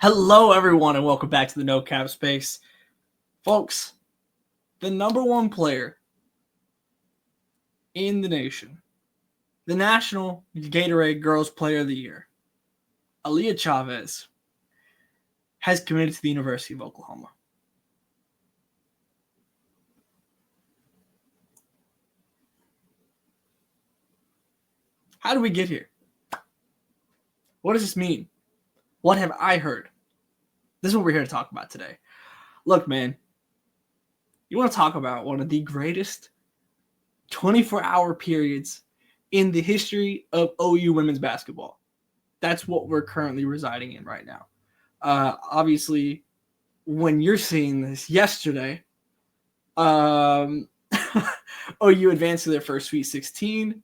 Hello, everyone, and welcome back to the No Cap Space. Folks, the number one player in the nation, the National Gatorade Girls Player of the Year, Aaliyah Chavez, has committed to the University of Oklahoma. How did we get here? What does this mean? What have I heard? This is what we're here to talk about today. Look, man, you want to talk about one of the greatest 24-hour periods in the history of OU women's basketball. That's what we're currently residing in right now. Obviously, when you're seeing this yesterday, OU advanced to their first Sweet 16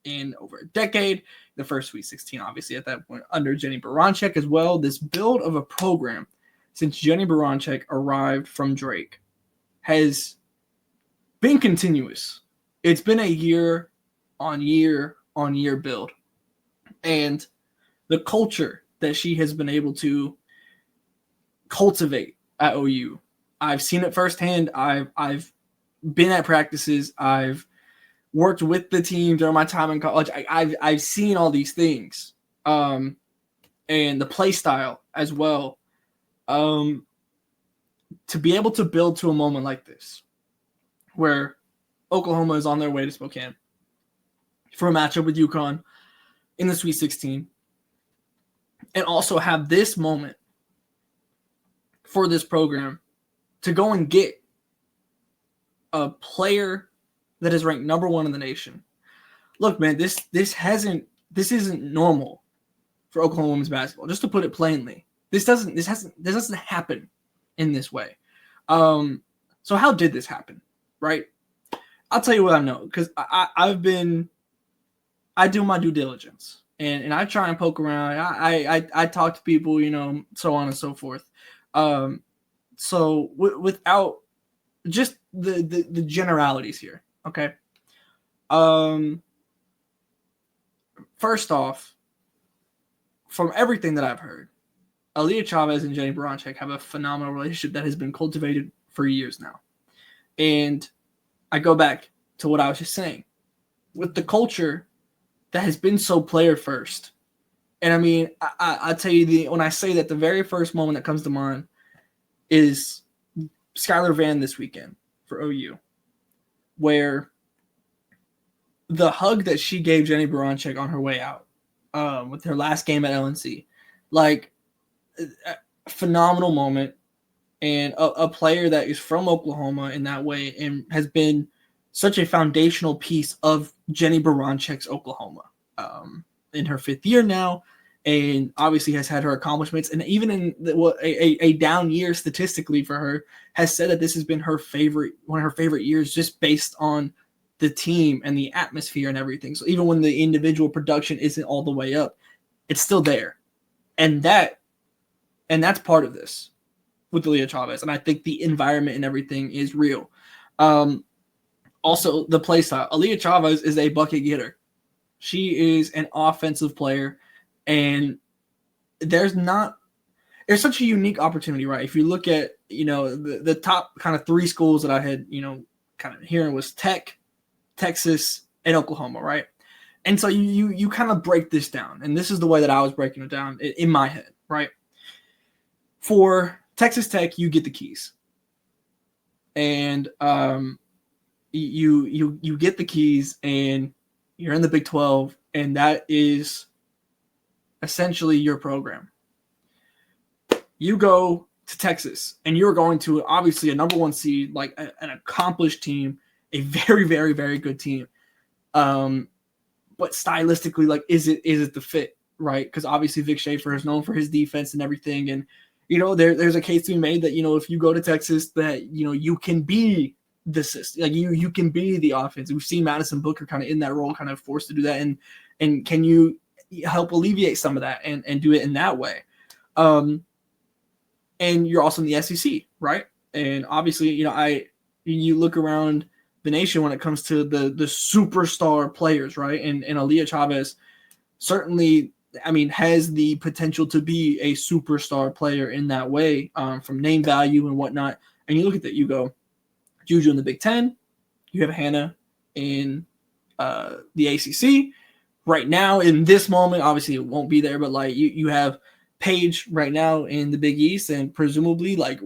in over a decade. The first Sweet 16, obviously, at that point, under Jenny Baranczyk as well. This build of a program since Jenny Baranczyk arrived from Drake has been continuous. It's been a year on year build. And the culture that she has been able to cultivate at OU, I've seen it firsthand. I've been at practices. I've worked with the team during my time in college. I've seen all these things, and the play style as well. To be able to build to a moment like this, where Oklahoma is on their way to Spokane for a matchup with UConn in the Sweet 16, and also have this moment for this program to go and get a player that is ranked number one in the nation. Look, man, this isn't normal for Oklahoma women's basketball. Just to put it plainly, this doesn't happen in this way. So how did this happen, right? I'll tell you what I know, because I do my due diligence, and I try and poke around. I talk to people, so on and so forth. So without just the generalities here. Okay. First off, from everything that I've heard, Aaliyah Chavez and Jenny Baranczyk have a phenomenal relationship that has been cultivated for years now. And I go back to what I was just saying. With the culture that has been so player first, and I mean, I tell you, when I say that, the very first moment that comes to mind is Skylar Vann this weekend for OU, where the hug that she gave Jenny Baranczyk on her way out with her last game at LNC, like a phenomenal moment, and a player that is from Oklahoma in that way and has been such a foundational piece of Jenny Baranczyk's Oklahoma in her fifth year now, and obviously has had her accomplishments, and even in a down year statistically for her, has said that this has been one of her favorite years, just based on the team and the atmosphere and everything. So even when the individual production isn't all the way up, it's still there, and that's part of this with Aaliyah Chavez. And I think the environment and everything is real. Also, the play style. Aaliyah Chavez is a bucket getter. She is an offensive player, and there's such a unique opportunity, right? If you look at, the top kind of three schools that I had, kind of hearing was Tech, Texas, and Oklahoma, right? And so you kind of break this down, and this is the way that I was breaking it down in my head, right? For Texas Tech, you get the keys, and you get the keys, and you're in the Big 12, and that is essentially your program. You go to Texas, and you're going to obviously a number one seed, like an accomplished team, a very, very, very good team. But stylistically, like, is it the fit, right? Because obviously Vic Schaefer is known for his defense and everything, and there's a case to be made that if you go to Texas, that you can be the system, like you can be the offense. We've seen Madison Booker kind of in that role, kind of forced to do that, and can you help alleviate some of that and do it in that way? And you're also in the SEC, right? And obviously, you look around the nation when it comes to the superstar players, right? And Aaliyah Chavez certainly I mean, has the potential to be a superstar player in that way, from name value and whatnot. And you look at that, you go, Juju in the Big Ten, you have Hannah in the ACC. Right now, in this moment, obviously it won't be there, but like you have Paige right now in the Big East, and presumably like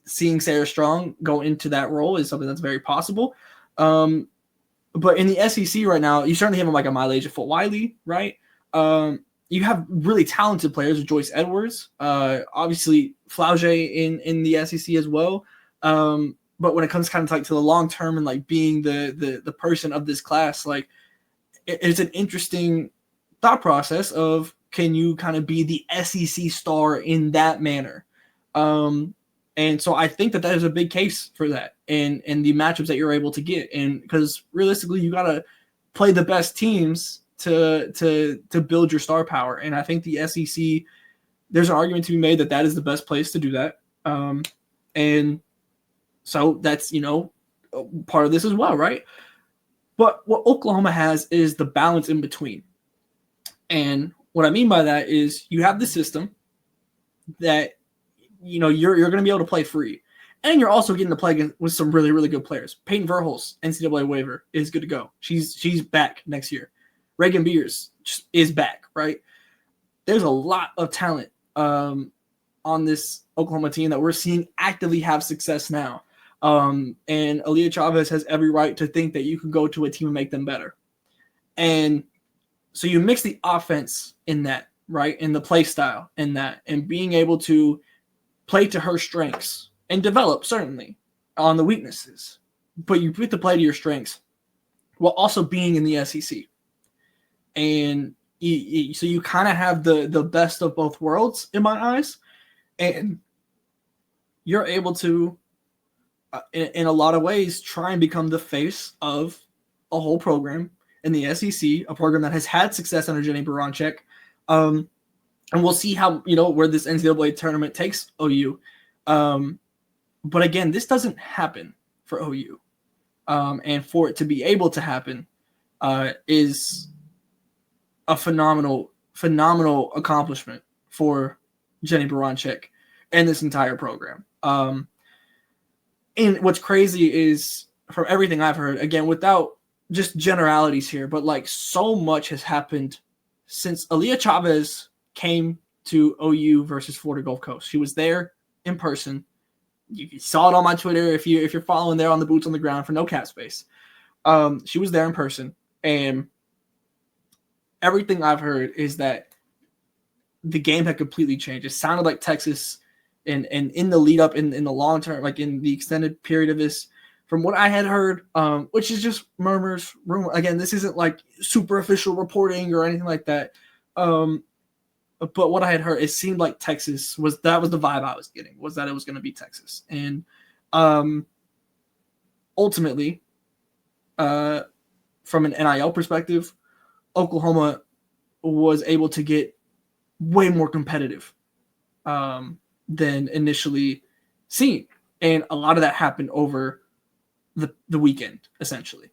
seeing Sarah Strong go into that role is something that's very possible. But in the SEC right now, you certainly have like a Mileage Foot Wiley, right? You have really talented players with Joyce Edwards, obviously Flauge in the SEC as well. But when it comes kind of like to the long term and like being the person of this class, like it's an interesting thought process of, can you kind of be the SEC star in that manner? And so I think that is a big case for that, and the matchups that you're able to get, and because realistically you got to play the best teams to build your star power. And I think the SEC, there's an argument to be made that is the best place to do that. And so that's, part of this as well, right? But what Oklahoma has is the balance in between. And what I mean by that is you have the system that, you're going to be able to play free. And you're also getting to play with some really, really good players. Peyton Verhulst, NCAA waiver, is good to go. She's back next year. Reagan Beers is back, right? There's a lot of talent on this Oklahoma team that we're seeing actively have success now. And Aaliyah Chavez has every right to think that you can go to a team and make them better. And so you mix the offense in that, right? And the play style in that, and being able to play to her strengths and develop certainly on the weaknesses, but you put the play to your strengths while also being in the SEC. And so you kind of have the best of both worlds in my eyes. And you're able to, in a lot of ways, try and become the face of a whole program in the SEC, a program that has had success under Jenny Baranczyk. And we'll see how, where this NCAA tournament takes OU. But again, this doesn't happen for OU. And for it to be able to happen is a phenomenal accomplishment for Jenny Baranczyk and this entire program. And what's crazy is, from everything I've heard, again, without just generalities here, but like so much has happened since Aaliyah Chavez came to OU versus Florida Gulf Coast. She was there in person. You saw it on my Twitter if you're following there on the Boots on the Ground for No Cap Space. She was there in person, and everything I've heard is that the game had completely changed. It sounded like Texas, and in the lead up, in the long term, like in the extended period of this, from what I had heard, which is just murmurs, rumor. Again, this isn't like super official reporting or anything like that. But what I had heard, it seemed like Texas was the vibe I was getting, was that it was going to be Texas. And ultimately, from an NIL perspective, Oklahoma was able to get way more competitive than initially seen. And a lot of that happened over the weekend, essentially.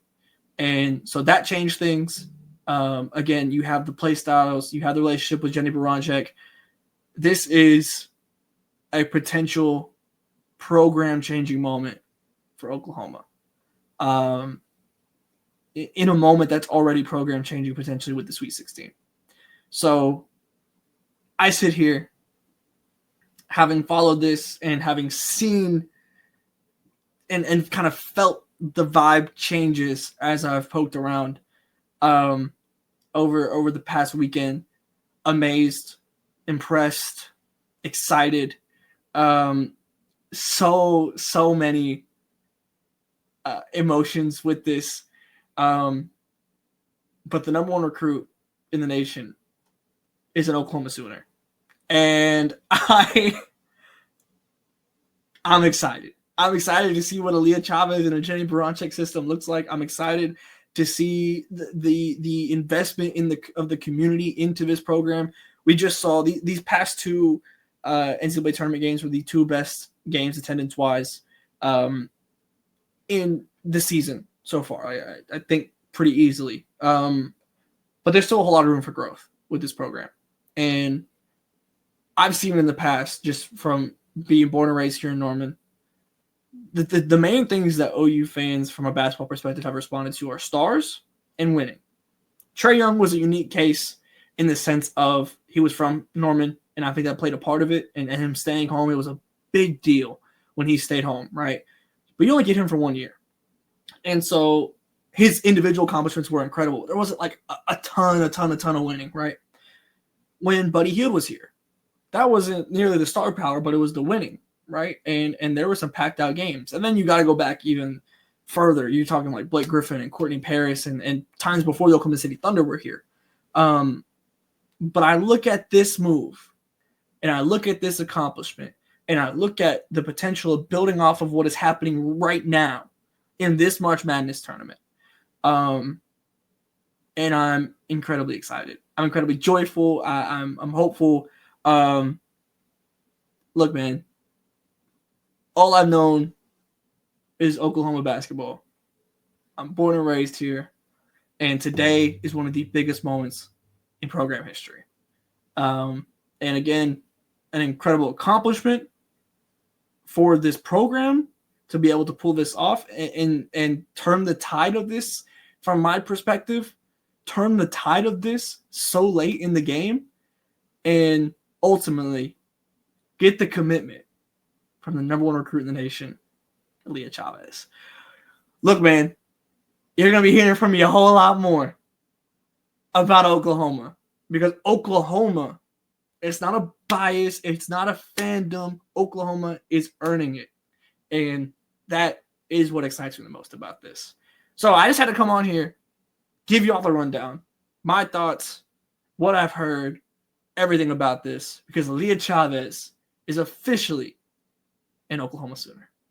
And so that changed things. Again, you have the play styles, you have the relationship with Jenny Baranczyk. This is a potential program-changing moment for Oklahoma. In a moment that's already program-changing potentially with the Sweet 16. So I sit here, having followed this and having seen and kind of felt the vibe changes as I've poked around over the past weekend. Amazed, impressed, excited. So many emotions with this. But the number one recruit in the nation is an Oklahoma Sooner. And I'm excited. I'm excited to see what Aaliyah Chavez and a Jenny Baranczyk system looks like. I'm excited to see the investment of the community into this program. We just saw these past two NCAA tournament games were the two best games attendance-wise in the season so far. I think pretty easily. But there's still a whole lot of room for growth with this program. And I've seen in the past, just from being born and raised here in Norman, the main things that OU fans from a basketball perspective have responded to are stars and winning. Trae Young was a unique case in the sense of he was from Norman, and I think that played a part of it. And him staying home, it was a big deal when he stayed home, right? But you only get him for 1 year. And so his individual accomplishments were incredible. There wasn't like a ton of winning, right? When Buddy Hield was here, that wasn't nearly the star power, but it was the winning, right? And there were some packed out games. And then you got to go back even further. You're talking like Blake Griffin and Courtney Paris and times before the Oklahoma City Thunder were here. But I look at this move and I look at this accomplishment and I look at the potential of building off of what is happening right now in this March Madness tournament. And I'm incredibly excited. I'm incredibly joyful. I'm hopeful. Look, man, all I've known is Oklahoma basketball. I'm born and raised here, and today is one of the biggest moments in program history. And again, an incredible accomplishment for this program to be able to pull this off and turn the tide of this, from my perspective, turn the tide of this so late in the game and ultimately get the commitment from the number one recruit in the nation, Aaliyah Chavez. Look, man, you're going to be hearing from me a whole lot more about Oklahoma, because Oklahoma, it's not a bias. It's not a fandom. Oklahoma is earning it. And that is what excites me the most about this. So I just had to come on here, give you all the rundown, my thoughts, what I've heard, everything about this, because Aaliyah Chavez is officially an Oklahoma Sooner.